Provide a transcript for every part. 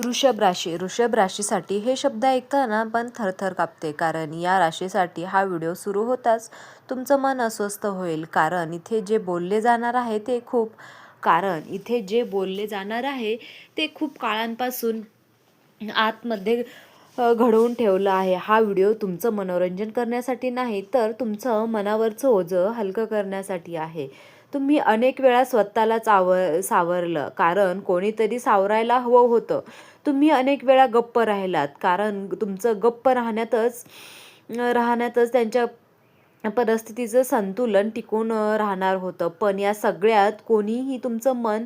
वृषभ राशी. वृषभ राशीसाठी हे शब्द ऐकताना पण थरथर कापते, कारण या राशीसाठी हा व्हिडिओ सुरू होताच तुमचं मन अस्वस्थ होईल. कारण इथे जे बोलले जाणार आहे ते खूप काळांपासून आतमध्ये घडवून ठेवलं आहे. हा व्हिडिओ तुमचं मनोरंजन करण्यासाठी नाही, तर तुमचं मनावरचं ओझं हलकं करण्यासाठी आहे. तुम्ही अनेक वेळा स्वतःलाच सावरलं, कारण कोणीतरी सावरायला हवं होतं. तुम्ही अनेक वेळा गप्प राहिलात, कारण तुमचं गप्प राहण्यातच त्यांच्या परिस्थितीचं संतुलन टिकून राहणार होतं. पण या सगळ्यात कोणीही तुमचं मन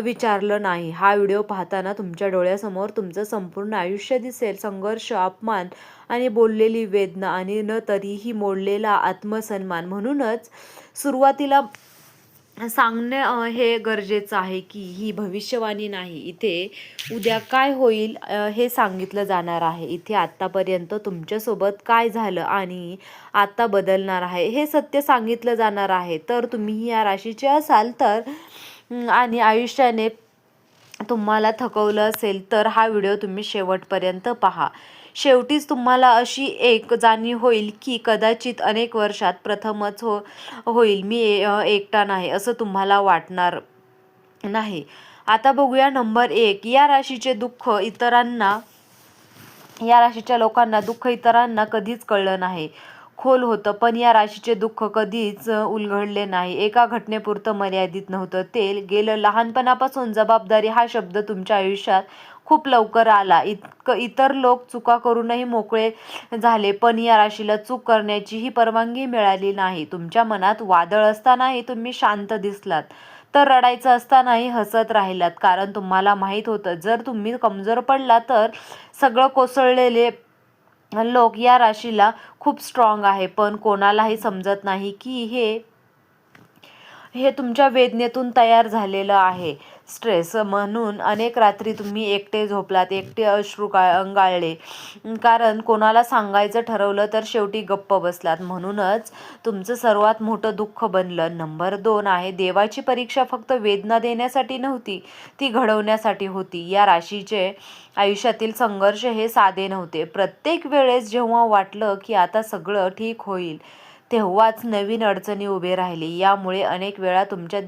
विचारलं नाही. हा व्हिडिओ पाहताना तुमच्या डोळ्यासमोर तुमचं संपूर्ण आयुष्य दिसेल. संघर्ष, अपमान आणि बोललेली वेदना आणि न तरीही मोडलेला आत्मसन्मान. म्हणूनच सुरुवातीला सांगणे हे गरजेचं आहे की ही भविष्यवाणी नाही. इथे उद्या काय होईल हे सांगितलं जाणार आहे. इथे आत्तापर्यंत तुमच्यासोबत काय झालं आणि आता बदलणार आहे हे सत्य सांगितलं जाणार आहे. तर तुम्ही या राशीचे असाल तर आणि आयुष्याने तुम्हाला थकवलं असेल तर हा व्हिडिओ तुम्ही शेवटपर्यंत पहा. शेवटीच तुम्हाला अशी एक जाणीव होईल की कदाचित अनेक वर्षात प्रथमच होईल मी एकटा नाही असं तुम्हाला वाटणार नाही. आता बघूया नंबर 1. या राशीच्या लोकांना दुःख इतरांना कधीच कळलं नाही. खोल होतं, पण या राशीचे दुःख कधीच उलगडले नाही. एका घटनेपुरतं मर्यादित नव्हतं. ते गेलं. लहानपणापासून जबाबदारी हा शब्द तुमच्या आयुष्यात खूप लवकर आला. इतर लोक चुका करूनही मोकळे झाले, पण या राशीला चूक करण्याचीही परवानगी मिळाली नाही. तुमच्या मनात वादळ असतानाही तुम्ही शांत दिसलात, तर रडायचं असतानाही हसत राहिलात, कारण तुम्हाला माहीत होतं जर तुम्ही कमजोर पडला तर सगळं कोसळलेले लोक या राशीला खूप स्ट्रॉंग आहे. पण कोणालाही समजत नाही की हे तुमच्या वेदनेतून तयार झालेलं आहे. स्ट्रेस. म्हणून अनेक रात्री तुम्ही एकटे झोपलात, एकटे अश्रू गाळले, कारण कोणाला सांगायचं ठरवलं तर शेवटी गप्प बसलात. म्हणूनच तुमचं सर्वात मोठं दुःख बनलं. नंबर 2 आहे देवाची परीक्षा फक्त वेदना देण्यासाठी नव्हती, ती घडवण्यासाठी होती. या राशीचे आयुष्यातील संघर्ष हे साधे नव्हते. प्रत्येक वेळेस जेव्हा वाटलं की आता सगळं ठीक होईल, तेव्हाच नवीन अडचणी उभे राहिली. यामुळे अनेक वेळा तुमच्या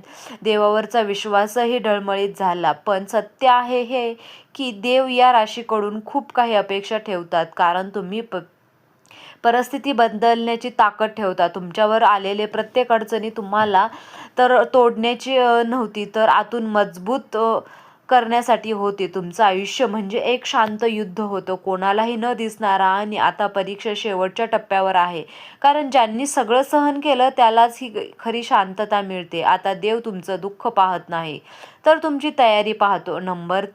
देवावरचा विश्वासही डळमळीत झाला. पण सत्य आहे हे की देव या राशीकडून खूप काही अपेक्षा ठेवतात, कारण तुम्ही परिस्थिती बदलण्याची ताकद ठेवता. तुमच्यावर आलेले प्रत्येक अडचणी तुम्हाला तर तोडण्याची नव्हती, तर आतून मजबूत करण्यासाठी होते. तुमचं आयुष्य म्हणजे एक शांत युद्ध होतं, कोणालाही न दिसणारा. आणि आता परीक्षा शेवटच्या टप्प्यावर आहे, कारण ज्यांनी सगळं सहन केलं त्यालाच ही खरी शांतता मिळते. आता देव तुमचं दुःख पाहत नाही, तर तुमची तयारी पाहतो. नंबर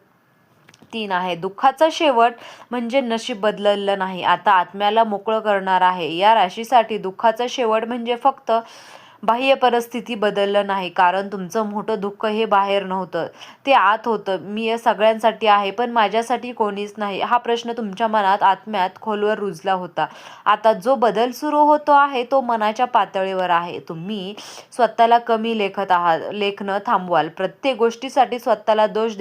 3 आहे दुःखाचा शेवट म्हणजे नशीब बदललं नाही, आता आत्म्याला मोकळं करणार आहे. या राशीसाठी दुःखाचा शेवट म्हणजे फक्त बाह्य परिस्थिती बदललं नाही, कारण तुमचं मोठं दुःख हे बाहेर नव्हतं, ते आत होतं. मी या सगळ्यांसाठी आहे, पण माझ्यासाठी कोणीच नाही, हा प्रश्न तुमच्या मनात आत्म्यात खोलवर रुजला होता. आता जो बदल सुरू होतो आहे तो मनाच्या पातळीवर आहे. तुम्ही स्वतःला कमी लेखणं थांबवाल. प्रत्येक गोष्टीसाठी स्वतःला दोष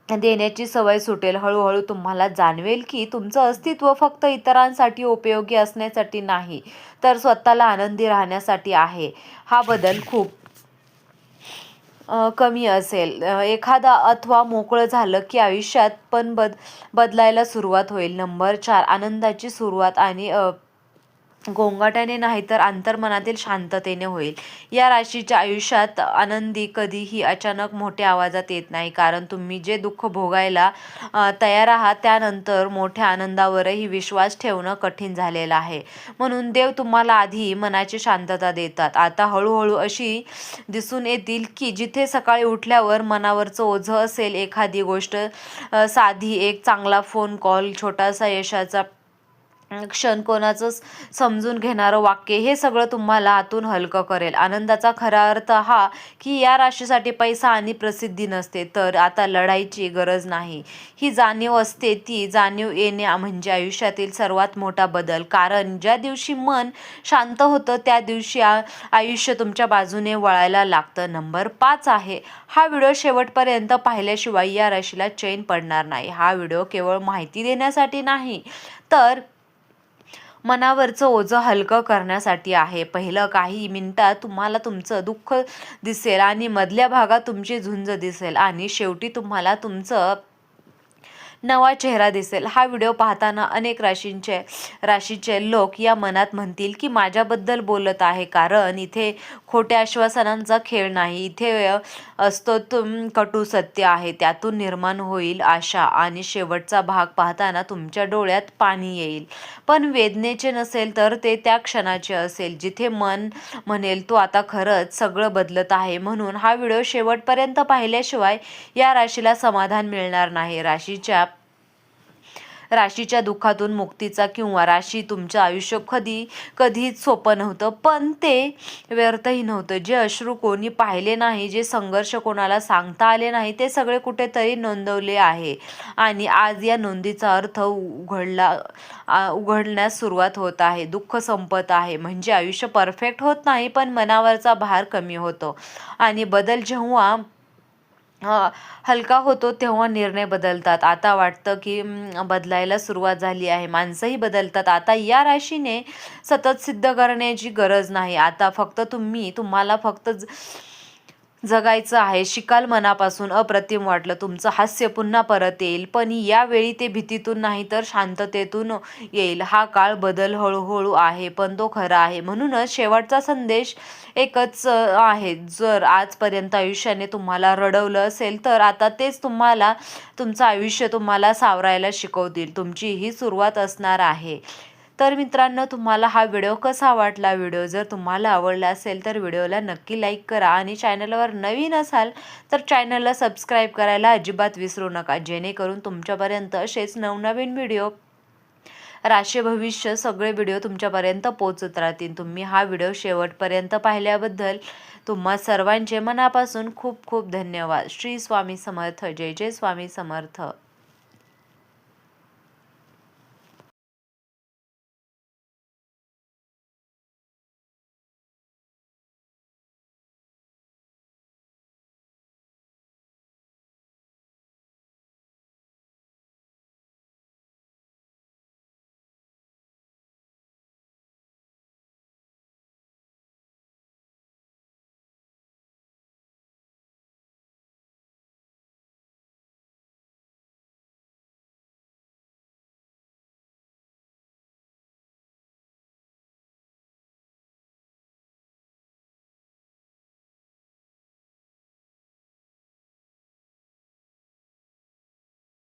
देण्याची सवय सुटेल. हळूहळू तुम्हाला जाणवेल की तुमचं अस्तित्व फक्त इतरांसाठी उपयोगी असण्यासाठी नाही, तर स्वतःला आनंदी राहण्यासाठी आहे. हा बदल खूप कमी असेल. एखादा अथवा मोकळं झालं की आयुष्यात पण बदलायला सुरुवात होईल. नंबर 4 आनंदाची सुरुवात आणि गोंगाटाने नाही, तर अंतर्मनातील शांततेने होईल. या राशीच्या आयुष्यात आनंदी कधीही अचानक मोठ्या आवाजात येत नाही, कारण तुम्ही जे दुःख भोगायला तयार आहात त्यानंतर मोठ्या आनंदावरही विश्वास ठेवणं कठीण झालेलं आहे. म्हणून देव तुम्हाला आधी मनाची शांतता देतात. आता हळूहळू अशी दिसून येतील की जिथे सकाळी उठल्यावर मनावरचं ओझं असेल, एखादी गोष्ट साधी, एक चांगला फोन कॉल, छोटासा यशाचा क्षण, कोणाचं समजून घेणारं वाक्य, हे सगळं तुम्हाला आतून हलकं करेल. आनंदाचा खरा अर्थ हा की या राशीसाठी पैसा आणि प्रसिद्धी नसते, तर आता लढाईची गरज नाही. ही जाणीव असते. ती जाणीव येणे म्हणजे आयुष्यातील सर्वात मोठा बदल. कारण ज्या दिवशी मन शांत होतं त्या दिवशी आयुष्य तुमच्या बाजूने वळायला लागतं. नंबर 5 आहे. हा व्हिडिओ शेवटपर्यंत पाहिल्याशिवाय या राशीला चैन पडणार नाही. हा व्हिडिओ केवळ माहिती देण्यासाठी नाही, तर मनावरचं ओझं हलकं करण्यासाठी आहे. पहिलं काही मिनिटात तुम्हाला तुमचं दुःख दिसेल आणि मधल्या भागात तुमची झुंज दिसेल आणि शेवटी तुम्हाला तुमचं नवा चेहरा दिसेल. हा व्हिडिओ पाहताना अनेक राशीचे लोक या मनात म्हणतील की माझ्याबद्दल बोलत आहे, कारण इथे खोट्या आश्वासनांचा खेळ नाही. इथे असतो कटू सत्य आहे, त्यातून निर्माण होईल आशा आणि शेवटचा भाग पाहताना तुमच्या डोळ्यात पाणी येईल. पण वेदनेचे नसेल, तर ते त्या क्षणाचे असेल जिथे मन म्हणेल तो आता खरंच सगळं बदलत आहे. म्हणून हा व्हिडिओ शेवटपर्यंत पाहिल्याशिवाय या राशीला समाधान मिळणार नाही. राशीच्या दुःखातून मुक्तीचा किंवा राशी तुमचं आयुष्य कधीच सोपं नव्हतं, पण ते व्यर्थही नव्हतं. जे अश्रू कोणी पाहिले नाही, जे संघर्ष कोणाला सांगता आले नाही, ते सगळे कुठेतरी नोंदवले आहे. आणि आज या नोंदीचा अर्थ उघडण्यास सुरुवात होत आहे. दुःख संपत आहे म्हणजे आयुष्य परफेक्ट होत नाही, पण मनावरचा भार कमी होतो. आणि बदल जेव्हा हलका होतो तेव्हा निर्णय बदलतात. आता वाटतं की बदलायला सुरुवात झाली आहे. माणसंही बदलतात. आता या राशीने सतत सिद्ध करण्याची गरज नाही. आता फक्त तुम्हाला फक्त जगायचं आहे. शिकाल मनापासून. अप्रतिम वाटलं. तुमचं हास्य पुन्हा परत येईल, पण यावेळी ते भीतीतून नाही, तर शांततेतून येईल. हा काळ बदल हळूहळू आहे, पण तो खरा आहे. म्हणूनच शेवटचा संदेश एकच आहे. जर आजपर्यंत आयुष्याने तुम्हाला रडवलं असेल, तर आता तेच तुमचं आयुष्य तुम्हाला सावरायला शिकवतील. तुमची ही सुरुवात असणार आहे. तर मित्रांनो, तुम्हाला हा व्हिडिओ कसा वाटला? व्हिडिओ जर तुम्हाला आवडला असेल तर व्हिडिओला नक्की लाईक करा आणि चॅनलवर नवीन असाल तर चॅनलला सबस्क्राईब करायला अजिबात विसरू नका, जेणेकरून तुमच्यापर्यंत असेच नवनवीन व्हिडिओ, राशी भविष्य सगळे व्हिडिओ तुमच्यापर्यंत पोहोचत राहतील. तुम्ही हा व्हिडिओ शेवटपर्यंत पाहिल्याबद्दल तुम्हा सर्वांचे मनापासून खूप खूप धन्यवाद. श्री स्वामी समर्थ. जय जय स्वामी समर्थ.